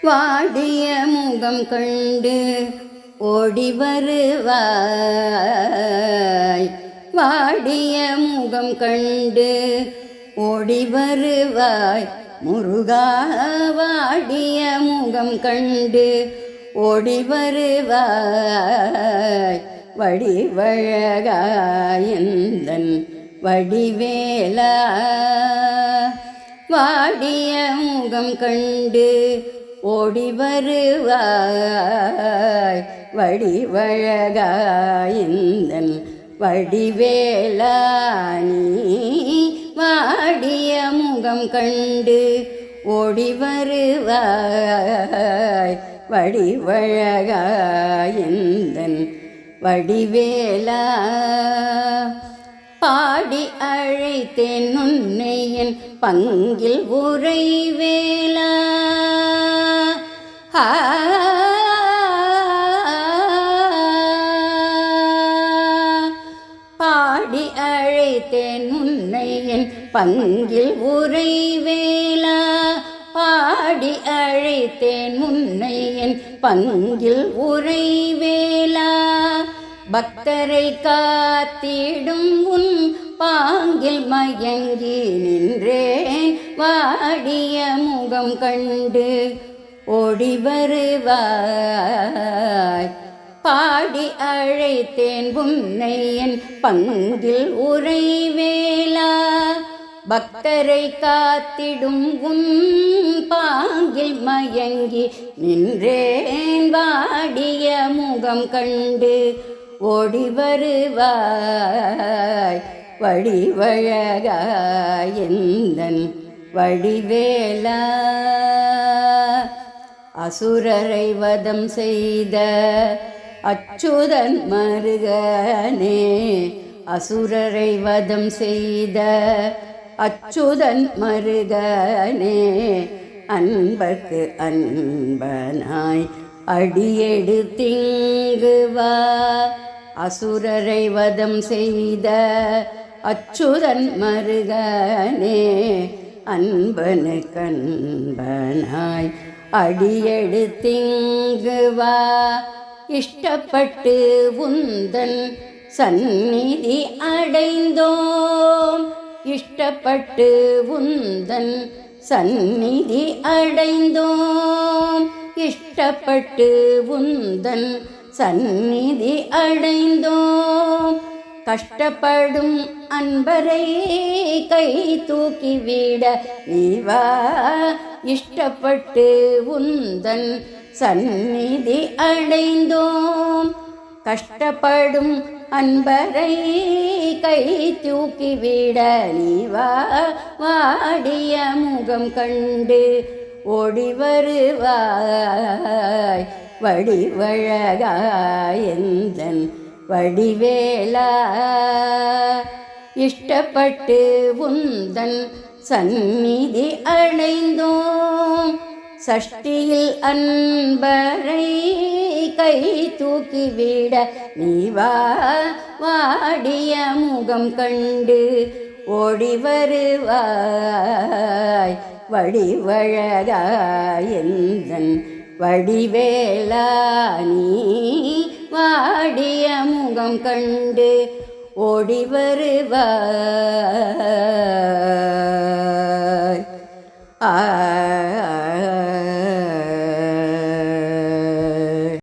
வாடிய முகம் கண்டு ஓடி வருவாய். வாடிய முகம் கண்டு ஓடி வருவாய் முருகா. வாடிய முகம் கண்டு ஓடி வருவாய் வடிவழகாயந்தன் வடிவேலா. வாடிய முகம் கண்டு ஓடி வருவாய் வடிவழகாயந்தன் வடிவேலா. நீ வாடிய முகம் கண்டு ஓடி வருவாய் வடிவழகாயந்தன் வடிவேலா. பாடி அழைத்தேன் உன்னை என் பங்கில் உறைவேலா. பாடி அழைத்தேன் உன்னை என் பங்கில் உறைவேலா. பாடி அழைத்தேன் உன்னை என் பங்கில் உறைவேலா. பக்தரை காத்திடும் உன் பாங்கில் மயங்கி நின்றேன் வாடிய முகம் கண்டு ஓடி வருவாய். பாடி அழைத்தேன் உன்னை என் பங்கில் உறைவேலா. பக்தரை காத்திடும் உன் பாங்கில் மயங்கி நின்றேன் வாடிய முகம் கண்டு ஓடி வருவாய் வடிவழகாயந்தன் வடிவேலா. அசுரரை வதம் செய்த அச்சுதன் மருகனே. அசுரரை வதம் செய்த அச்சுதன் மருகனே. அன்பர்க்கு அன்பனாய் அடியெடுத்திங்கு வா. அசுரரை வதம் செய்த அச்சுதன் மருகனே. அன்பனுக்கு அன்பனாய் அடியெடுத்திங்கு வா. இஷ்டப்பட்டு உந்தன் சந்நிதி அடைந்தோம். இஷ்டப்பட்டு உந்தன் சந்நிதி அடைந்தோம். இஷ்டப்பட்டு உந்தன் சந்நிதி அடைந்தோம். கஷ்டப்படும் அன்பரை கை தூக்கிவிட நீ வா. இஷ்டப்பட்டு உந்தன் சந்நிதி அடைந்தோம். கஷ்டப்படும் அன்பரை கை தூக்கிவிட நீ வா. வாடிய முகம் கண்டு ஓடி வருவாய் வடிவழகாயந்தன் வடிவேலா. இஷ்டப்பட்டு உந்தன் சந்நிதி அடைந்தோம். சஷ்டியில் அன்பரை கை தூக்கிவிட நீ வா. வாடிய முகம் கண்டு ஓடி வருவாய் வடிவழகாயந்தன் வடிவேலா. நீ வாடிய முகம் கண்டு ஓடி வருவாய்.